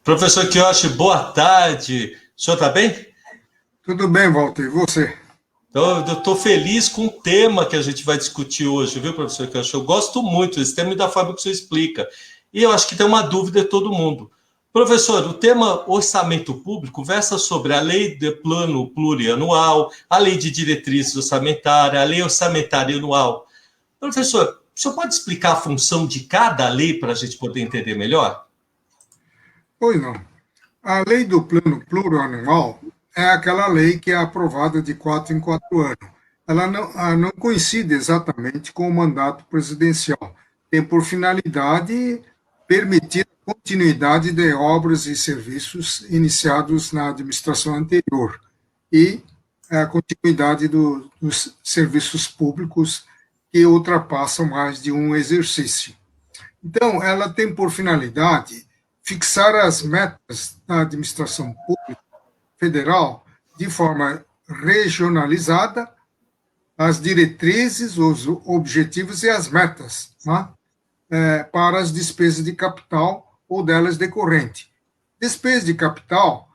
Professor Quioche, boa tarde. O senhor está bem? Tudo bem, Walter, e você? Eu estou feliz com o tema que a gente vai discutir hoje, viu, professor Quioche? Eu gosto muito desse tema e da forma que o senhor explica. E eu acho que tem uma dúvida de todo mundo. Professor, o tema orçamento público versa sobre a lei de plano plurianual, a lei de diretrizes orçamentárias, a lei orçamentária anual. Professor, o senhor pode explicar a função de cada lei para a gente poder entender melhor? Pois não. A lei do plano plurianual é aquela lei que é aprovada de 4 em 4 anos. Ela não coincide exatamente com o mandato presidencial. Tem por finalidade permitir a continuidade de obras e serviços iniciados na administração anterior e a continuidade dos serviços públicos que ultrapassam mais de um exercício. Então, ela tem por finalidade fixar as metas da administração pública federal de forma regionalizada, as diretrizes, os objetivos e as metas, né, para as despesas de capital ou delas decorrente. Despesas de capital,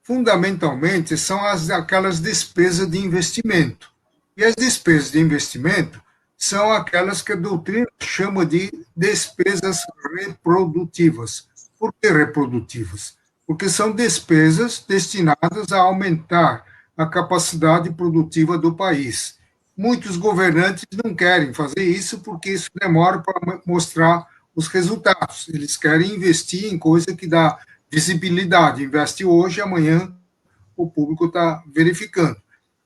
fundamentalmente, são aquelas despesas de investimento. E as despesas de investimento são aquelas que a doutrina chama de despesas reprodutivas. Por que reprodutivas? Porque são despesas destinadas a aumentar a capacidade produtiva do país. Muitos governantes não querem fazer isso porque isso demora para mostrar os resultados. Eles querem investir em coisa que dá visibilidade. Investe hoje, amanhã o público está verificando.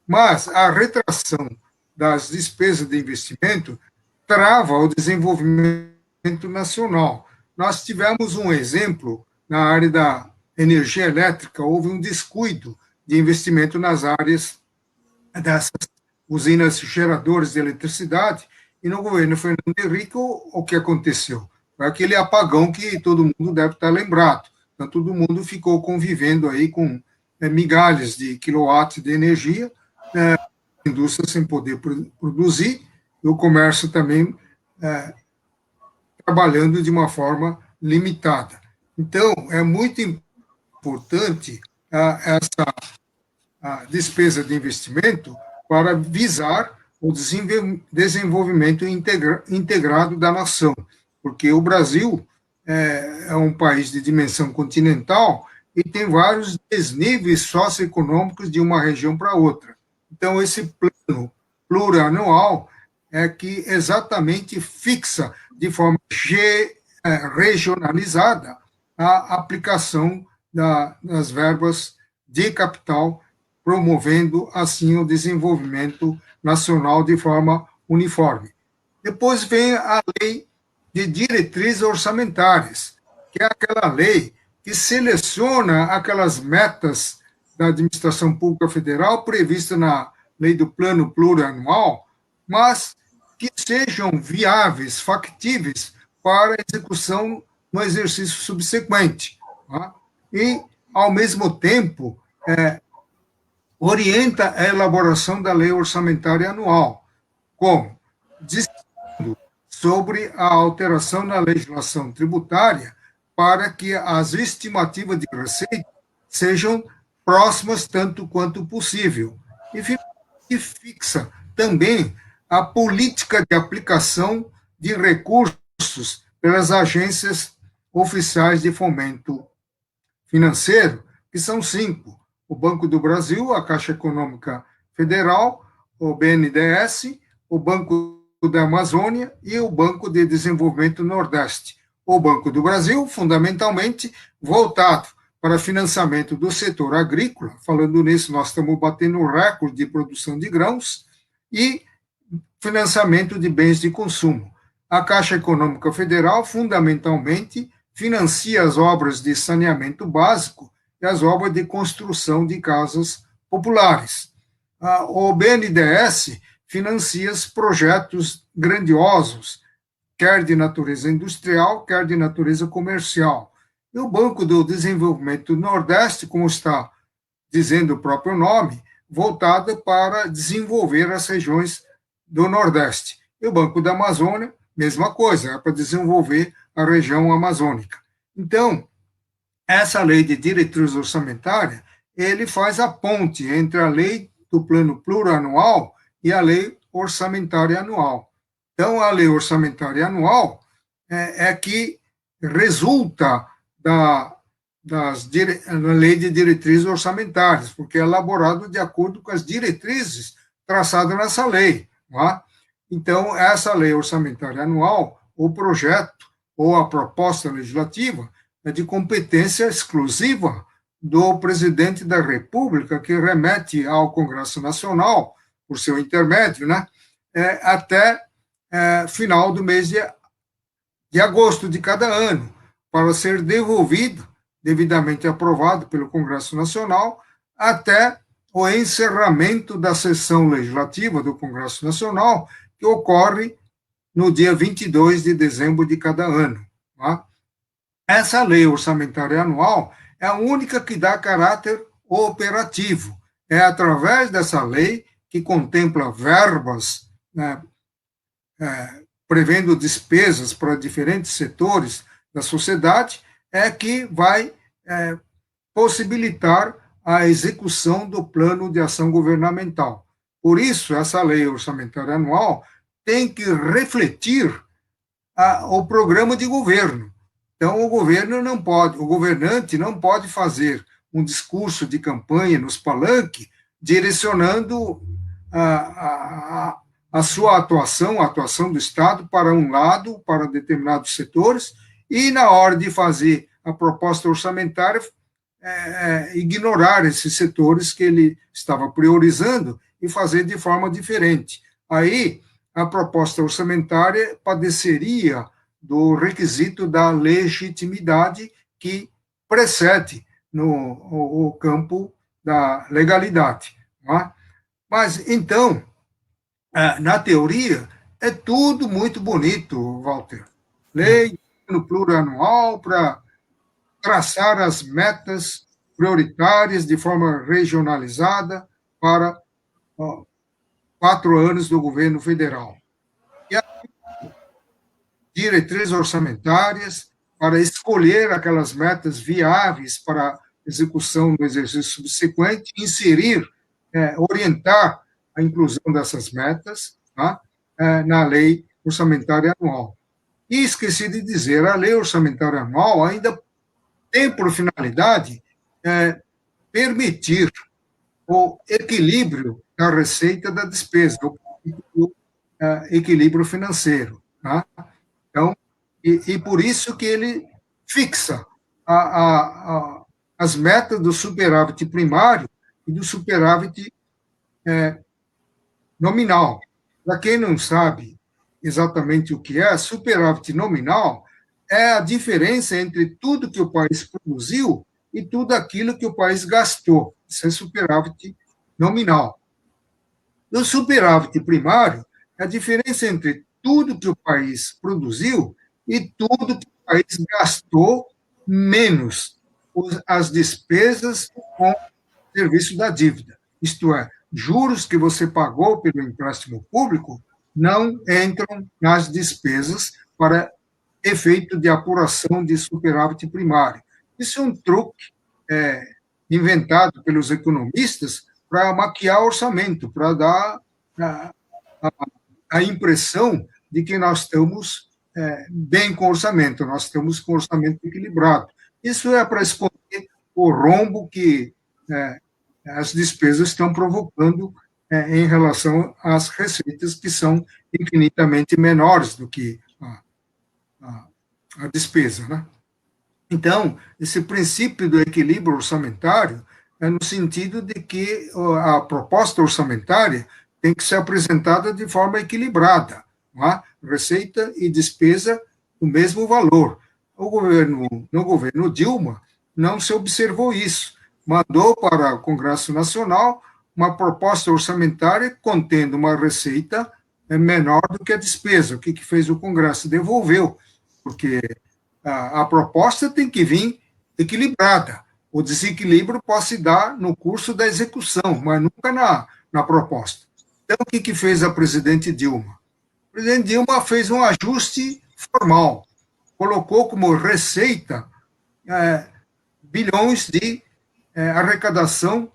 Mas a retração das despesas de investimento trava o desenvolvimento nacional. Nós tivemos um exemplo na área da energia elétrica, houve um descuido de investimento nas áreas dessas usinas geradoras de eletricidade, e no governo Fernando Henrique, o que aconteceu? Foi aquele apagão que todo mundo deve estar lembrado. Então, todo mundo ficou convivendo aí com migalhas de quilowatts de energia, a indústria sem poder produzir, e o comércio também trabalhando de uma forma limitada. Então, é muito importante essa despesa de investimento para visar o desenvolvimento integrado da nação, porque o Brasil é um país de dimensão continental e tem vários desníveis socioeconômicos de uma região para outra. Então, esse plano plurianual é que exatamente fixa de forma regionalizada a aplicação das verbas de capital, promovendo assim o desenvolvimento nacional de forma uniforme. Depois vem a lei de diretrizes orçamentárias, que é aquela lei que seleciona aquelas metas da administração pública federal prevista na lei do plano plurianual, mas que sejam viáveis, factíveis para execução no exercício subsequente. Tá? E, ao mesmo tempo, orienta a elaboração da lei orçamentária anual, como decidindo sobre a alteração na legislação tributária para que as estimativas de receita sejam próximas tanto quanto possível. E fixa também a política de aplicação de recursos pelas agências oficiais de fomento financeiro, que são 5: o Banco do Brasil, a Caixa Econômica Federal, o BNDES, o Banco da Amazônia e o Banco de Desenvolvimento Nordeste. O Banco do Brasil, fundamentalmente, voltado para financiamento do setor agrícola. Falando nisso, nós estamos batendo um recorde de produção de grãos e financiamento de bens de consumo. A Caixa Econômica Federal, fundamentalmente, financia as obras de saneamento básico e as obras de construção de casas populares. O BNDES financia projetos grandiosos, quer de natureza industrial, quer de natureza comercial. E o Banco do Desenvolvimento do Nordeste, como está dizendo o próprio nome, voltado para desenvolver as regiões do Nordeste. E o Banco da Amazônia, mesma coisa, é para desenvolver a região amazônica. Então, essa lei de diretriz orçamentária, ele faz a ponte entre a lei do plano plurianual e a lei orçamentária anual. Então, a lei orçamentária anual é que resulta da lei de diretrizes orçamentárias, porque é elaborado de acordo com as diretrizes traçadas nessa lei. Não é? Então, essa lei orçamentária anual, o projeto ou a proposta legislativa, é de competência exclusiva do presidente da República, que remete ao Congresso Nacional, por seu intermédio, né, até final do mês de agosto de cada ano, para ser devolvido, devidamente aprovado pelo Congresso Nacional, até o encerramento da sessão legislativa do Congresso Nacional, que ocorre no dia 22 de dezembro de cada ano. Tá? Essa lei orçamentária anual é a única que dá caráter operativo. É através dessa lei, que contempla verbas, né, prevendo despesas para diferentes setores da sociedade, é que vai possibilitar a execução do plano de ação governamental. Por isso, essa lei orçamentária anual tem que refletir o programa de governo. Então, o governante não pode fazer um discurso de campanha nos palanques direcionando a sua atuação, a atuação do Estado para um lado, para determinados setores, e na hora de fazer a proposta orçamentária, ignorar esses setores que ele estava priorizando e fazer de forma diferente. Aí, a proposta orçamentária padeceria do requisito da legitimidade que precede no campo da legalidade. Não é? Mas, então, na teoria, é tudo muito bonito, Walter. Lei no plurianual para traçar as metas prioritárias de forma regionalizada para 4 anos do governo federal. E a diretrizes orçamentárias para escolher aquelas metas viáveis para execução do exercício subsequente, inserir, orientar a inclusão dessas metas, tá? Na lei orçamentária anual. E esqueci de dizer, a lei orçamentária anual ainda tem por finalidade permitir o equilíbrio da receita e da despesa, o equilíbrio financeiro. Tá? Então, e por isso que ele fixa as metas do superávit primário e do superávit nominal. Para quem não sabe exatamente o que é, superávit nominal é a diferença entre tudo que o país produziu e tudo aquilo que o país gastou. Isso é superávit nominal. O superávit primário é a diferença entre tudo que o país produziu e tudo que o país gastou, menos as despesas com o serviço da dívida. Isto é, juros que você pagou pelo empréstimo público não entram nas despesas para efeito de apuração de superávit primário. Isso é um truque inventado pelos economistas para maquiar orçamento, para dar a impressão de que nós estamos bem com o orçamento, nós estamos com o orçamento equilibrado. Isso é para esconder o rombo que as despesas estão provocando em relação às receitas, que são infinitamente menores do que a despesa, né? Então, esse princípio do equilíbrio orçamentário é no sentido de que a proposta orçamentária tem que ser apresentada de forma equilibrada, não é? Receita e despesa do mesmo valor. No governo Dilma, não se observou isso. Mandou para o Congresso Nacional uma proposta orçamentária contendo uma receita menor do que a despesa. O que fez o Congresso? Devolveu, porque a proposta tem que vir equilibrada. O desequilíbrio pode se dar no curso da execução, mas nunca na proposta. Então, o que fez a presidente Dilma? A presidente Dilma fez um ajuste formal, colocou como receita bilhões de arrecadação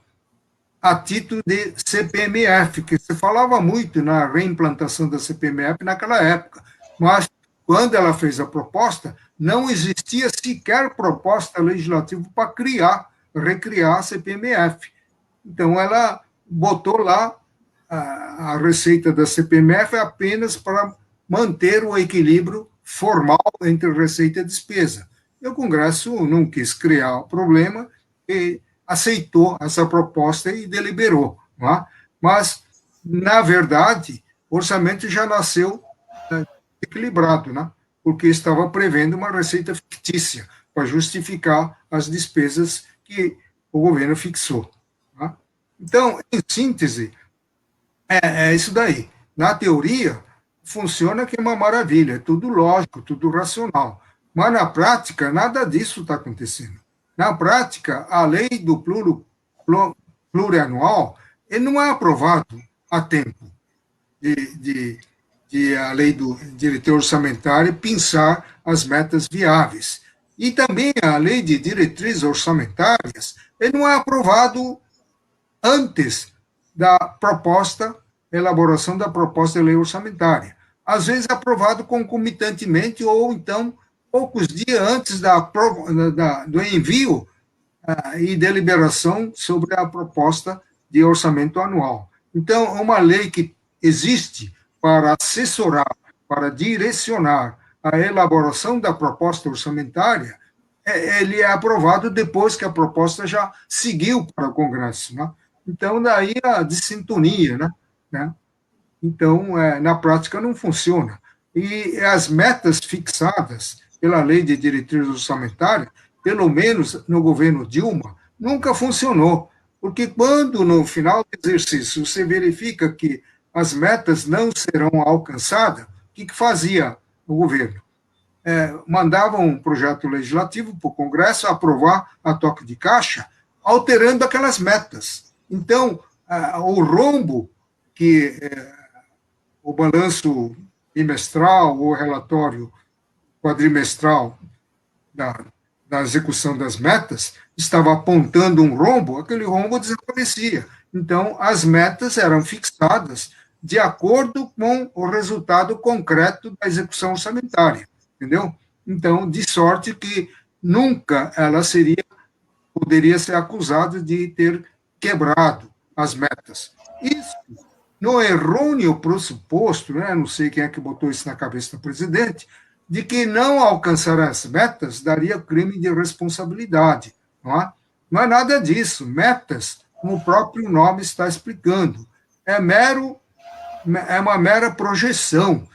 a título de CPMF, que se falava muito na reimplantação da CPMF naquela época, mas quando ela fez a proposta, não existia sequer proposta legislativa para recriar a CPMF. Então, ela botou lá a receita da CPMF apenas para manter o equilíbrio formal entre receita e despesa. E o Congresso não quis criar o problema e aceitou essa proposta e deliberou. Não é? Mas, na verdade, o orçamento já nasceu equilibrado, né? Porque estava prevendo uma receita fictícia para justificar as despesas que o governo fixou. Né? Então, em síntese, é isso daí. Na teoria, funciona que é uma maravilha, é tudo lógico, tudo racional. Mas na prática, nada disso está acontecendo. Na prática, a lei do plurianual ele não é aprovado a tempo de a lei do diretor orçamentário pensar as metas viáveis. E também a lei de diretrizes orçamentárias ele não é aprovado antes da elaboração da proposta de lei orçamentária. Às vezes aprovado concomitantemente ou então poucos dias antes do envio e deliberação sobre a proposta de orçamento anual. Então, é uma lei que existe para assessorar, para direcionar a elaboração da proposta orçamentária, ele é aprovado depois que a proposta já seguiu para o Congresso. Né? Então, daí a dissintonia. Né? Então, na prática, não funciona. E as metas fixadas pela lei de diretriz orçamentária, pelo menos no governo Dilma, nunca funcionou. Porque quando, no final do exercício, você verifica que as metas não serão alcançadas, o que fazia o governo? Mandava um projeto legislativo para o Congresso aprovar a toque de caixa, alterando aquelas metas. Então, o rombo que o balanço bimestral ou relatório quadrimestral da execução das metas estava apontando um rombo, aquele rombo desaparecia. Então, as metas eram fixadas de acordo com o resultado concreto da execução orçamentária, entendeu? Então, de sorte que nunca ela poderia ser acusada de ter quebrado as metas. Isso, no errôneo pressuposto, né, não sei quem é que botou isso na cabeça do presidente, de que não alcançar as metas daria crime de responsabilidade. Não é nada disso. Metas, como o próprio nome está explicando, é uma mera projeção,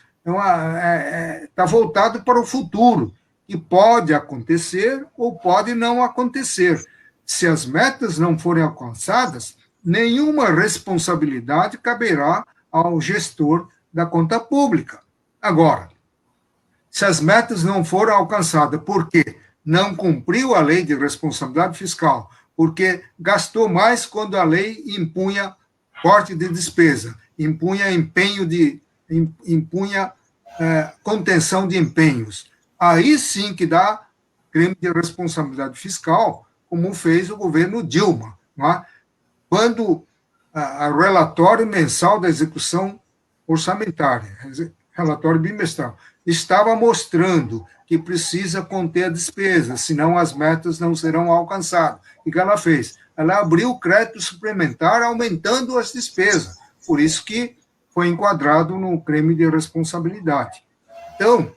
está voltado para o futuro, que pode acontecer ou pode não acontecer. Se as metas não forem alcançadas, nenhuma responsabilidade caberá ao gestor da conta pública. Agora, se as metas não foram alcançadas, por quê? Não cumpriu a lei de responsabilidade fiscal, porque gastou mais quando a lei impunha corte de despesa, impunha contenção de empenhos. Aí sim que dá crime de responsabilidade fiscal, como fez o governo Dilma, não é? Quando o relatório mensal da execução orçamentária, relatório bimestral, estava mostrando que precisa conter a despesa, senão as metas não serão alcançadas. O que ela fez? Ela abriu crédito suplementar, aumentando as despesas. Por isso que foi enquadrado no crime de responsabilidade. Então,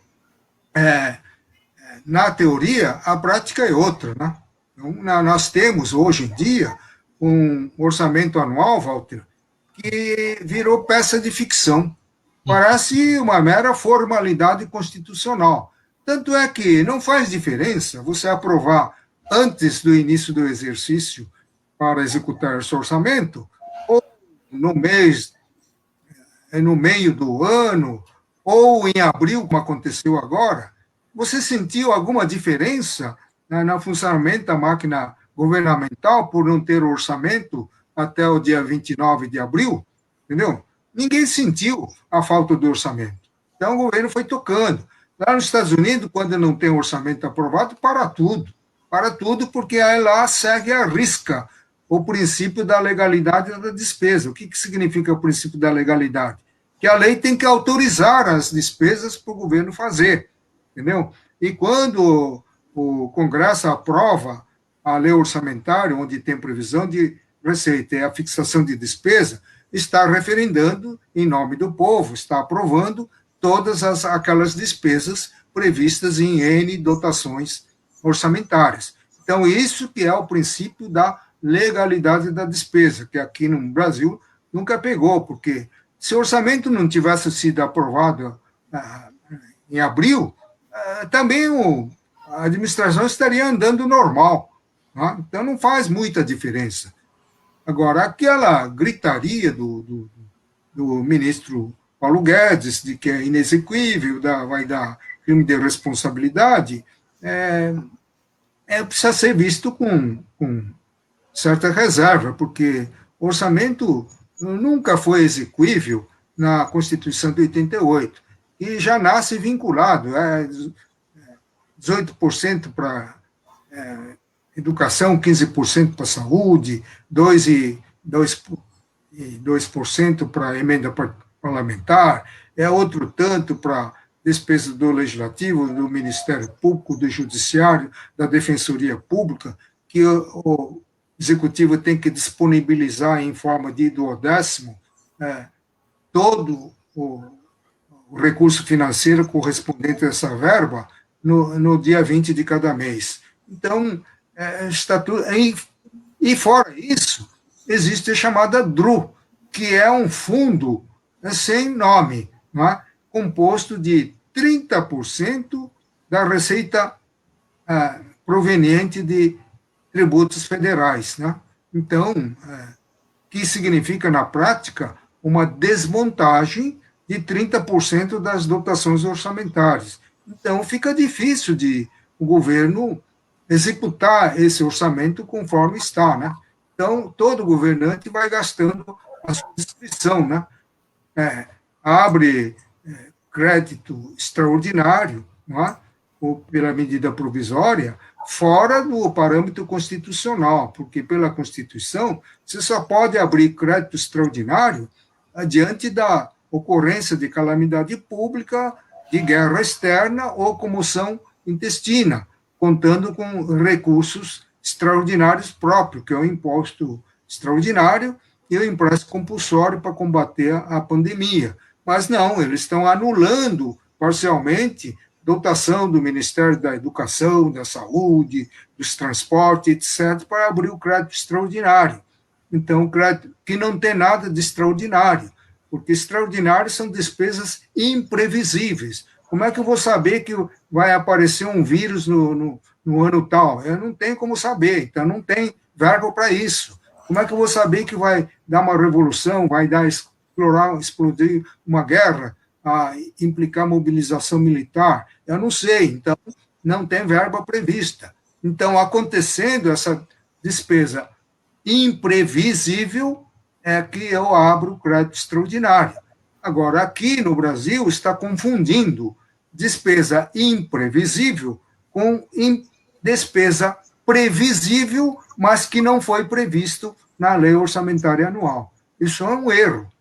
na teoria, a prática é outra. Né? Então, nós temos, hoje em dia, um orçamento anual, Walter, que virou peça de ficção. Parece uma mera formalidade constitucional. Tanto é que não faz diferença você aprovar antes do início do exercício para executar esse orçamento, ou no meio do ano, ou em abril, como aconteceu agora. Você sentiu alguma diferença no funcionamento da máquina governamental por não ter orçamento até o dia 29 de abril? Entendeu? Ninguém sentiu a falta do orçamento. Então, o governo foi tocando. Lá nos Estados Unidos, quando não tem orçamento aprovado, para tudo. para tudo, porque ela segue à risca o princípio da legalidade da despesa. O que significa o princípio da legalidade? Que a lei tem que autorizar as despesas para o governo fazer, entendeu? E quando o Congresso aprova a lei orçamentária, onde tem previsão de receita e a fixação de despesa, está referendando em nome do povo, está aprovando todas aquelas despesas previstas em N dotações orçamentárias. Então, isso que é o princípio da legalidade da despesa, que aqui no Brasil nunca pegou, porque se o orçamento não tivesse sido aprovado em abril, também a administração estaria andando normal. Né? Então, não faz muita diferença. Agora, aquela gritaria do ministro Paulo Guedes, de que é inexequível, vai dar crime de responsabilidade, precisa ser visto com certa reserva, porque o orçamento nunca foi exequível na Constituição de 88, e já nasce vinculado, 18% para educação, 15% para saúde, 2% para emenda parlamentar, outro tanto para despesa do Legislativo, do Ministério Público, do Judiciário, da Defensoria Pública, que o Executivo tem que disponibilizar em forma de duodécimo todo o recurso financeiro correspondente a essa verba no dia 20 de cada mês. Então, está tudo. E fora isso, existe a chamada DRU, que é um fundo sem nome, não é? Composto de 30% da receita proveniente de tributos federais. Né? Então, que significa, na prática, uma desmontagem de 30% das dotações orçamentárias. Então, fica difícil de o governo executar esse orçamento conforme está. Né? Então, todo governante vai gastando a sua discrição, né? Abre crédito extraordinário, não é? Ou pela medida provisória, fora do parâmetro constitucional, porque pela Constituição você só pode abrir crédito extraordinário diante da ocorrência de calamidade pública, de guerra externa ou comoção intestina, contando com recursos extraordinários próprios, que é o imposto extraordinário e o empréstimo compulsório para combater a pandemia. Mas não, eles estão anulando parcialmente dotação do Ministério da Educação, da Saúde, dos Transportes, etc., para abrir o crédito extraordinário. Então, crédito que não tem nada de extraordinário, porque extraordinário são despesas imprevisíveis. Como é que eu vou saber que vai aparecer um vírus no ano tal? Eu não tenho como saber, então não tem verba para isso. Como é que eu vou saber que vai dar uma revolução, vai explodir uma guerra, implicar mobilização militar? Eu não sei, então não tem verba prevista. Então, acontecendo essa despesa imprevisível, é que eu abro crédito extraordinário. Agora, aqui no Brasil, está confundindo despesa imprevisível com despesa previsível, mas que não foi previsto na lei orçamentária anual. Isso é um erro.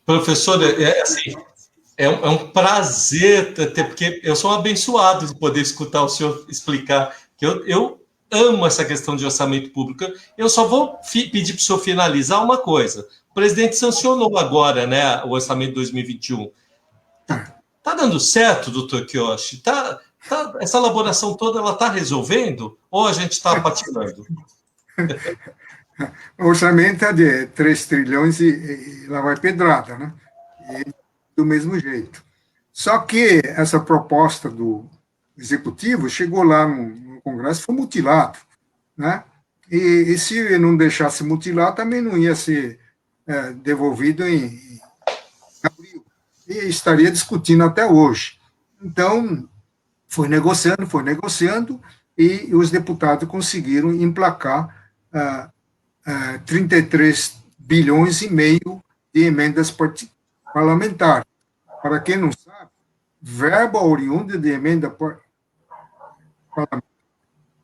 Professor, assim, é um prazer ter, porque eu sou um abençoado de poder escutar o senhor explicar, que eu amo essa questão de orçamento público. Eu só vou pedir para o senhor finalizar uma coisa. O presidente sancionou agora, né, o orçamento de 2021. Tá dando certo, doutor Kiyoshi? Essa elaboração toda, ela está resolvendo? Ou a gente está patinando? O orçamento é de 3 trilhões e lá vai pedrada, né? E do mesmo jeito. Só que essa proposta do executivo chegou lá no Congresso e foi mutilado, né? E se não deixasse mutilar, também não ia ser devolvido em abril. E estaria discutindo até hoje. Então, foi negociando, e os deputados conseguiram emplacar 33 bilhões e meio de emendas parlamentares. Para quem não sabe, verba oriunda de emenda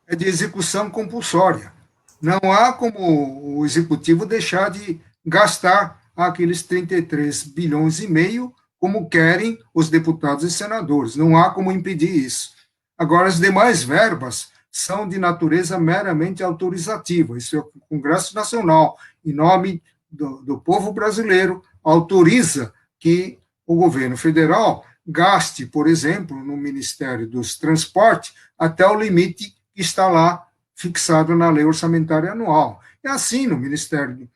é de execução compulsória. Não há como o executivo deixar de gastar aqueles 33 bilhões e meio como querem os deputados e senadores. Não há como impedir isso. Agora, as demais verbas são de natureza meramente autorizativa. Isso é o Congresso Nacional, em nome do povo brasileiro, autoriza que o governo federal gaste, por exemplo, no Ministério dos Transportes, até o limite que está lá fixado na lei orçamentária anual. É assim no Ministério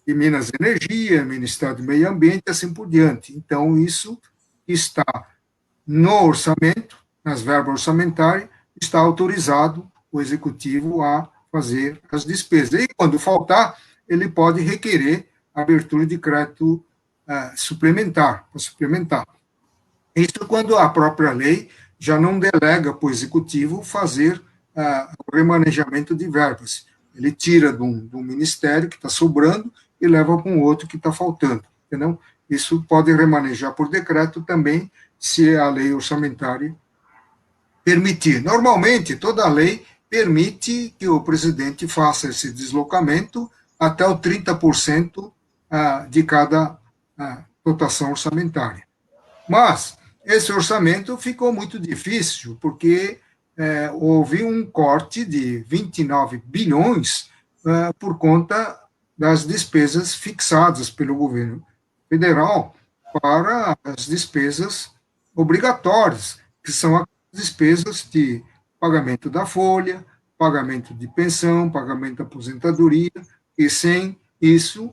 de Minas e Energia, Ministério do Meio Ambiente, e assim por diante. Então, isso está no orçamento, nas verbas orçamentárias, está autorizado o executivo a fazer as despesas. E, quando faltar, ele pode requerer a abertura de crédito suplementar, para suplementar. Isso quando a própria lei já não delega para o executivo fazer o remanejamento de verbas. Ele tira de um ministério que está sobrando e leva para um outro que está faltando. Entendeu? Isso pode remanejar por decreto também, se a lei orçamentária permitir. Normalmente, toda lei permite que o presidente faça esse deslocamento até o 30% de cada dotação orçamentária. Mas esse orçamento ficou muito difícil, porque houve um corte de 29 bilhões por conta das despesas fixadas pelo governo federal para as despesas obrigatórias, que são as despesas de pagamento da folha, pagamento de pensão, pagamento da aposentadoria, e sem isso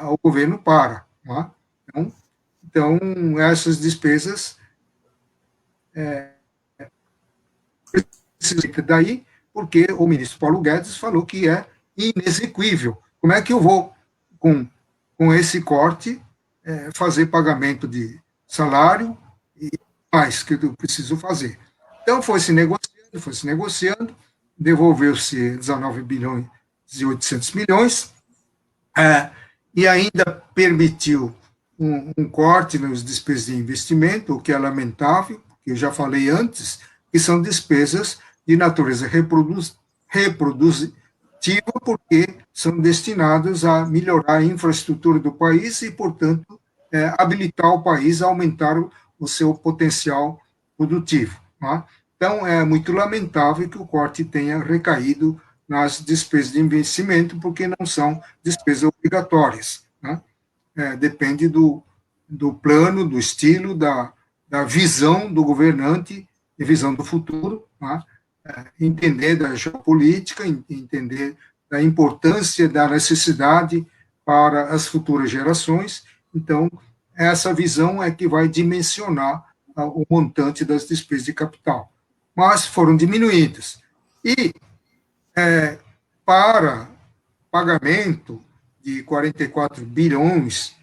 o governo para. Tá? Então, essas despesas daí, porque o ministro Paulo Guedes falou que é inexequível. Como é que eu vou, com esse corte, fazer pagamento de salário e mais que eu preciso fazer? Então, foi se negociando, devolveu-se 19 bilhões e 800 milhões, e ainda permitiu um corte nas despesas de investimento, o que é lamentável, que eu já falei antes, que são despesas de natureza reprodutiva, porque são destinadas a melhorar a infraestrutura do país e, portanto, habilitar o país a aumentar o seu potencial produtivo. Tá? Então, é muito lamentável que o corte tenha recaído nas despesas de investimento, porque não são despesas obrigatórias. Tá? Depende do plano, do estilo, da visão do governante e visão do futuro, tá? Entender da geopolítica, entender da importância, da necessidade para as futuras gerações. Então, essa visão é que vai dimensionar o montante das despesas de capital. Mas foram diminuídas. E, para pagamento de 44 bilhões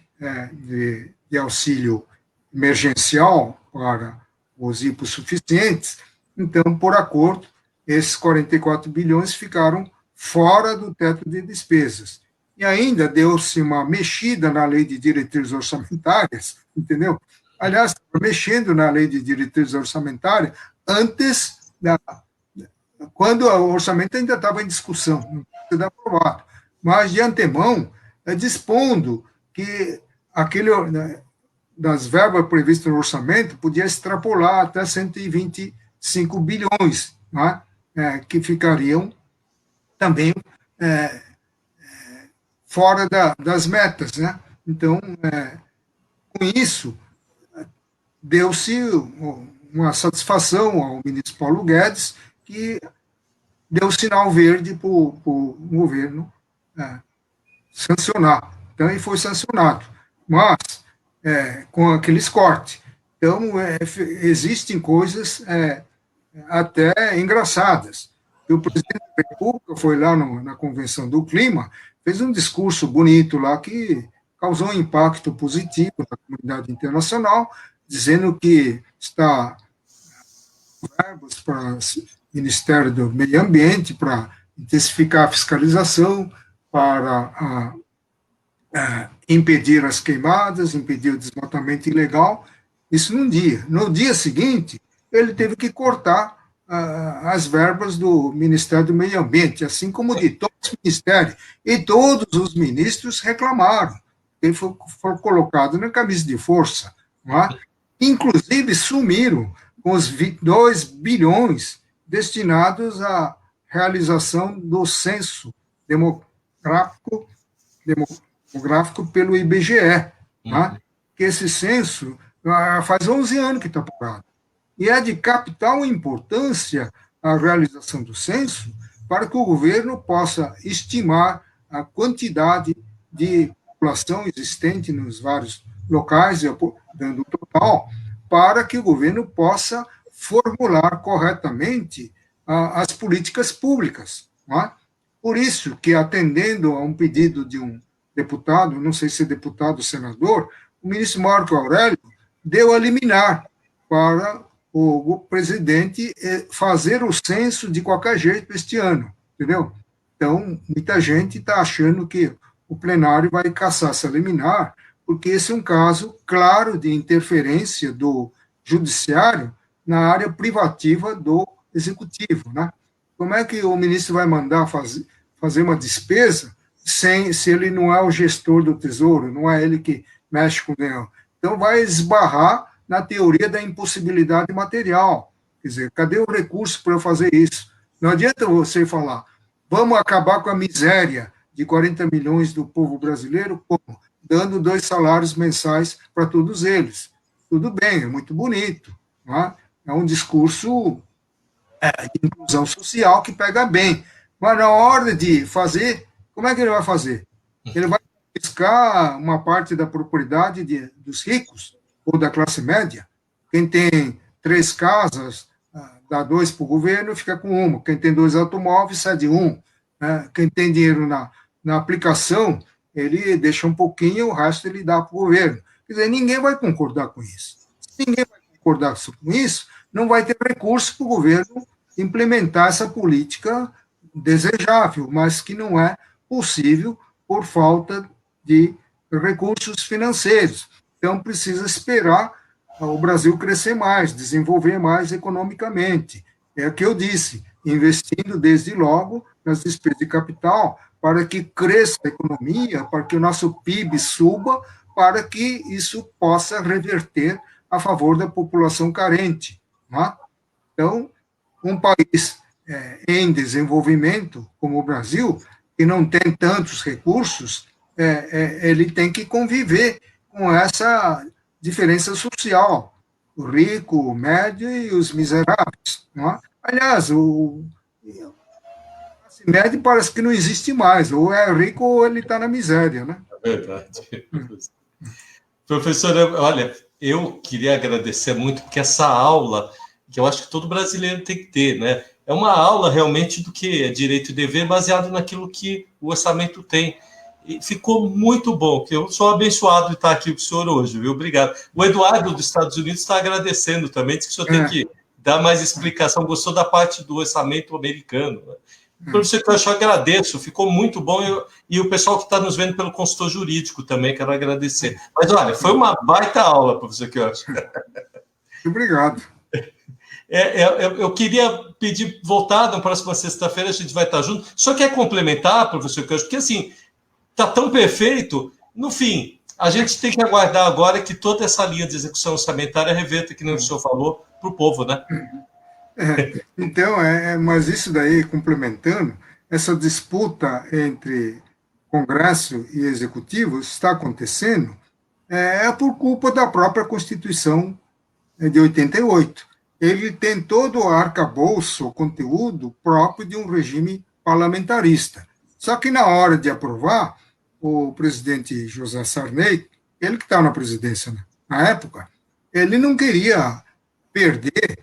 de auxílio emergencial para os hipossuficientes, então, por acordo, esses 44 bilhões ficaram fora do teto de despesas. E ainda deu-se uma mexida na lei de diretrizes orçamentárias, entendeu? Aliás, mexendo na lei de diretrizes orçamentárias antes quando o orçamento ainda estava em discussão, não tinha sido aprovado. Mas, de antemão, dispondo que das verbas previstas no orçamento podia extrapolar até 125 bilhões, né, que ficariam também fora das metas. Né? Então, com isso, deu-se uma satisfação ao ministro Paulo Guedes, que deu sinal verde para o governo sancionar. Então, ele foi sancionado. Mas, com aqueles cortes. Então, existem coisas até engraçadas. O presidente da República foi lá na Convenção do Clima, fez um discurso bonito lá que causou um impacto positivo na comunidade internacional, dizendo que está verbas para o Ministério do Meio Ambiente para intensificar a fiscalização, para impedir as queimadas, impedir o desmatamento ilegal, isso num dia. No dia seguinte, ele teve que cortar as verbas do Ministério do Meio Ambiente, assim como de todos os ministérios. E todos os ministros reclamaram. Ele foi colocado na camisa de força. Não é? Inclusive, sumiram com os 2 bilhões destinados à realização do censo demográfico pelo IBGE. Tá? Que esse censo faz 11 anos que está parado. E é de capital importância a realização do censo para que o governo possa estimar a quantidade de população existente nos vários locais, dando o total, para que o governo possa formular corretamente as políticas públicas. Não é? Por isso que, atendendo a um pedido de um deputado, não sei se é deputado ou senador, o ministro Marco Aurélio deu a liminar para o presidente fazer o censo de qualquer jeito este ano, entendeu? Então, muita gente está achando que o plenário vai caçar essa liminar, porque esse é um caso claro de interferência do judiciário na área privativa do executivo, né? Como é que o ministro vai mandar fazer uma despesa se ele não é o gestor do tesouro, não é ele que mexe com o dinheiro? Então, vai esbarrar na teoria da impossibilidade material. Quer dizer, cadê o recurso para eu fazer isso? Não adianta você falar, vamos acabar com a miséria de 40 milhões do povo brasileiro, como? Dando 2 salários mensais para todos eles. Tudo bem, é muito bonito. Não é? É um discurso de inclusão social que pega bem. Mas na hora de fazer, como é que ele vai fazer? Ele vai fiscar uma parte da propriedade dos ricos ou da classe média. Quem tem 3 casas, dá 2 para o governo, fica com uma. Quem tem 2 automóveis, cede um. Quem tem dinheiro na aplicação, ele deixa um pouquinho, o resto ele dá para o governo. Quer dizer, ninguém vai concordar com isso. Se ninguém vai concordar com isso, não vai ter recurso para o governo implementar essa política desejável, mas que não é possível por falta de recursos financeiros. Então, precisa esperar o Brasil crescer mais, desenvolver mais economicamente. É o que eu disse, investindo desde logo nas despesas de capital para que cresça a economia, para que o nosso PIB suba, para que isso possa reverter a favor da população carente. Não é? Então, um país em desenvolvimento, como o Brasil, que não tem tantos recursos, ele tem que conviver com essa diferença social, o rico, o médio e os miseráveis. Não é? Aliás, a classe média parece que não existe mais, ou é rico ou ele está na miséria. Né? É verdade. Professora, olha, eu queria agradecer muito, porque essa aula, que eu acho que todo brasileiro tem que ter, né? É uma aula realmente do que é direito e dever, baseado naquilo que o orçamento tem. E ficou muito bom, que eu sou abençoado de estar aqui com o senhor hoje, viu? Obrigado. O Eduardo dos Estados Unidos está agradecendo também, diz que o senhor tem que dar mais explicação, gostou da parte do orçamento americano. Né? Professor, eu agradeço, ficou muito bom, e o pessoal que está nos vendo pelo consultor jurídico também, quero agradecer. Mas, olha, foi uma baita aula, professor Quiocho. Obrigado. Eu queria pedir, voltar na próxima sexta-feira, a gente vai estar junto. Só quer complementar, professor Quiocho, porque assim, está tão perfeito, no fim, a gente tem que aguardar agora que toda essa linha de execução orçamentária reverta, que nem o senhor falou, para o povo, né? Então, mas isso daí, complementando, essa disputa entre Congresso e Executivo está acontecendo por culpa da própria Constituição de 88. Ele tem todo o arcabouço, o conteúdo próprio de um regime parlamentarista. Só que na hora de aprovar, o presidente José Sarney, ele que estava na presidência na época, ele não queria perder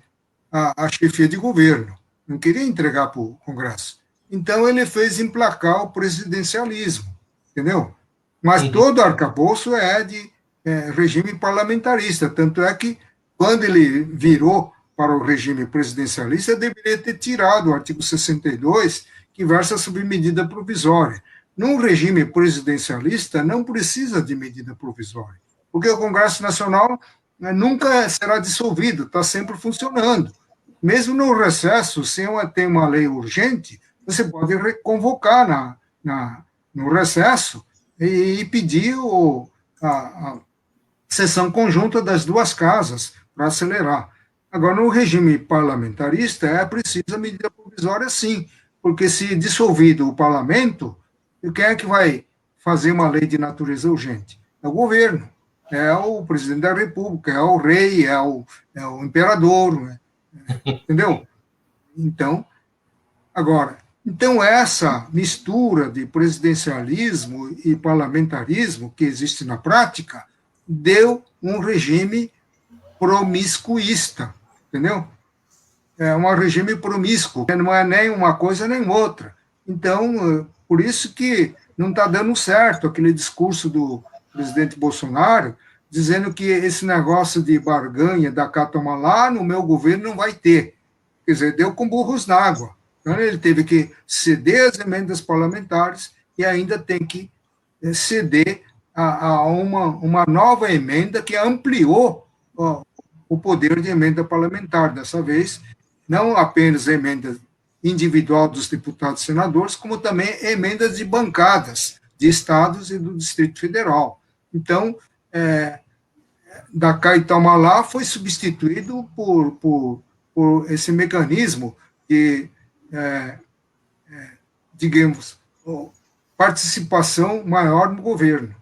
a chefia de governo, não queria entregar para o Congresso. Então, ele fez emplacar o presidencialismo, entendeu? Mas todo arcabouço é de regime parlamentarista, tanto é que, quando ele virou para o regime presidencialista, deveria ter tirado o artigo 62, que versa sobre medida provisória. Num regime presidencialista, não precisa de medida provisória, porque o Congresso Nacional nunca será dissolvido, está sempre funcionando. mesmo no recesso, se tem uma lei urgente, você pode reconvocar no recesso e pedir a sessão conjunta das duas casas para acelerar. Agora, no regime parlamentarista, é preciso a medida provisória, sim, porque se dissolvido o parlamento, quem é que vai fazer uma lei de natureza urgente? É o governo, é o presidente da República, é o rei, é o imperador, entendeu? Então, agora, então essa mistura de presidencialismo e parlamentarismo que existe na prática deu um regime promiscuísta, entendeu? É um regime promíscuo, não é nem uma coisa nem outra. Então, por isso que não está dando certo aquele discurso do presidente Bolsonaro, dizendo que esse negócio de barganha da cá toma lá, no meu governo não vai ter. Quer dizer, deu com burros na água. Então, ele teve que ceder as emendas parlamentares e ainda tem que ceder a uma nova emenda que ampliou o poder de emenda parlamentar, dessa vez, não apenas emenda individual dos deputados e senadores, como também emendas de bancadas de estados e do Distrito Federal. Então, da cá e toma lá foi substituído por esse mecanismo de, digamos, participação maior no governo.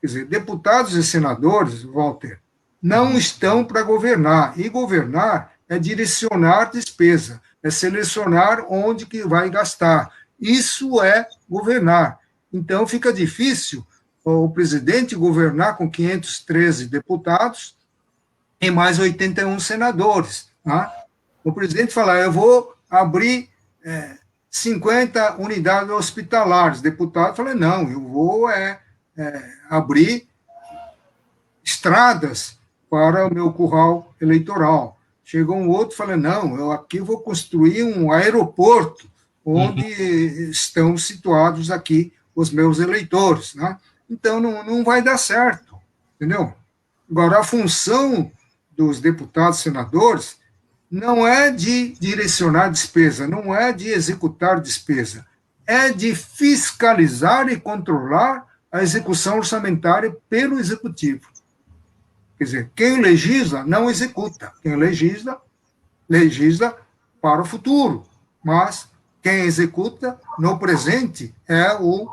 Quer dizer, deputados e senadores, Walter, não estão para governar, e governar é direcionar despesa, é selecionar onde que vai gastar. Isso é governar. Então, fica difícil o presidente governar com 513 deputados e mais 81 senadores. Tá? O presidente fala, eu vou abrir 50 unidades hospitalares. O deputado fala, não, eu vou abrir estradas para o meu curral eleitoral. Chegou um outro e falou, não, eu aqui vou construir um aeroporto onde estão situados aqui os meus eleitores. Né? Então, não vai dar certo, entendeu? Agora, a função dos deputados e senadores não é de direcionar despesa, não é de executar despesa, é de fiscalizar e controlar a execução orçamentária pelo executivo. Quer dizer, quem legisla não executa, quem legisla para o futuro, mas quem executa no presente é o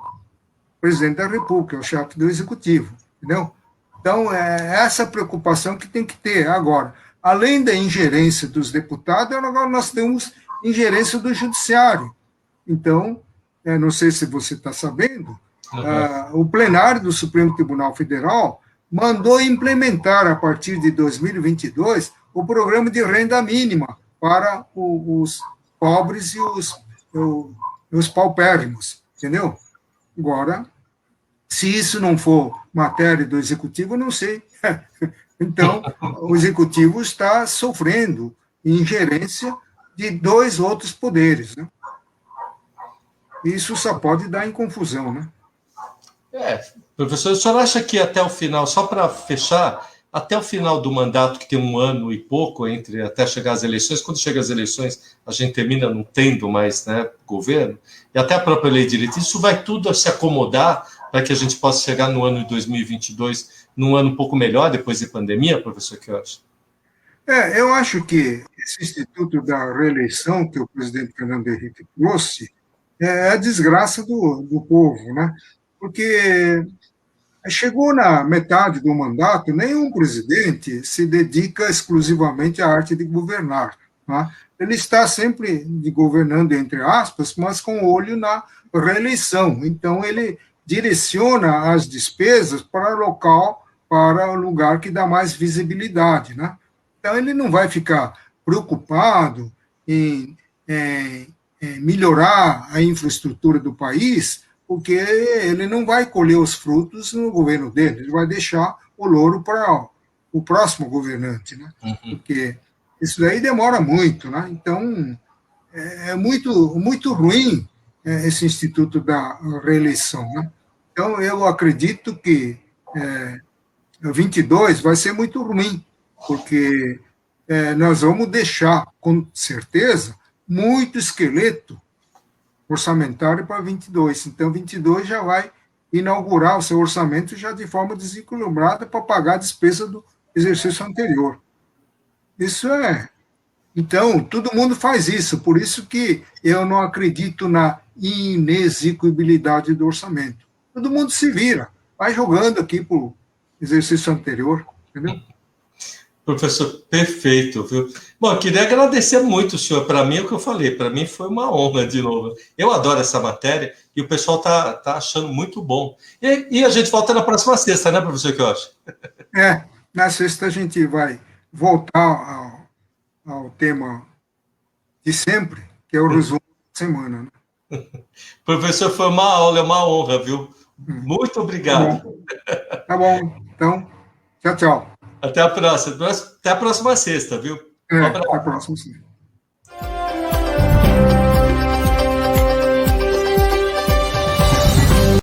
presidente da República, é o chefe do executivo, entendeu? Então, é essa preocupação que tem que ter. Agora, além da ingerência dos deputados, agora nós temos ingerência do judiciário. Então, não sei se você está sabendo, o plenário do Supremo Tribunal Federal mandou implementar, a partir de 2022, o programa de renda mínima para os pobres e os paupérrimos, entendeu? Agora, se isso não for matéria do executivo, eu não sei. Então, o executivo está sofrendo ingerência de dois outros poderes, né? Isso só pode dar em confusão, né? Professor, o senhor acha que até o final, só para fechar, até o final do mandato, que tem 1 ano e pouco até chegar às eleições, quando chega às eleições, a gente termina não tendo mais, né, governo, e até a própria lei de direito, isso vai tudo se acomodar para que a gente possa chegar no ano de 2022, num ano um pouco melhor, depois da pandemia, professor, que eu acho? Eu acho que esse instituto da reeleição que o presidente Fernando Henrique trouxe é a desgraça do povo, né? Porque chegou na metade do mandato, nenhum presidente se dedica exclusivamente à arte de governar. Tá? Ele está sempre governando, entre aspas, mas com o olho na reeleição. Então, ele direciona as despesas para o lugar que dá mais visibilidade. Né? Então, ele não vai ficar preocupado em melhorar a infraestrutura do país, porque ele não vai colher os frutos no governo dele, ele vai deixar o louro para o próximo governante, né? Porque isso daí demora muito, né? Então, é muito ruim esse instituto da reeleição, né? Então, eu acredito que 22 vai ser muito ruim, porque nós vamos deixar, com certeza, muito esqueleto orçamentário para 22. Então, 22 já vai inaugurar o seu orçamento já de forma desequilibrada para pagar a despesa do exercício anterior. Isso é. Então, todo mundo faz isso, por isso que eu não acredito na inexecuibilidade do orçamento. Todo mundo se vira, vai jogando aqui para o exercício anterior, entendeu? Professor, perfeito, viu? Bom, eu queria agradecer muito o senhor. Para mim, é o que eu falei, para mim foi uma honra de novo. Eu adoro essa matéria e o pessoal tá achando muito bom. E a gente volta na próxima sexta, né, professor Quioche? Na sexta a gente vai voltar ao tema de sempre, que é o resumo da semana. Né? Professor, foi uma aula, é uma honra, viu? Muito obrigado. Tá bom. Então, tchau, tchau. Até a próxima. Até a próxima sexta, viu? Até a próxima. Sim.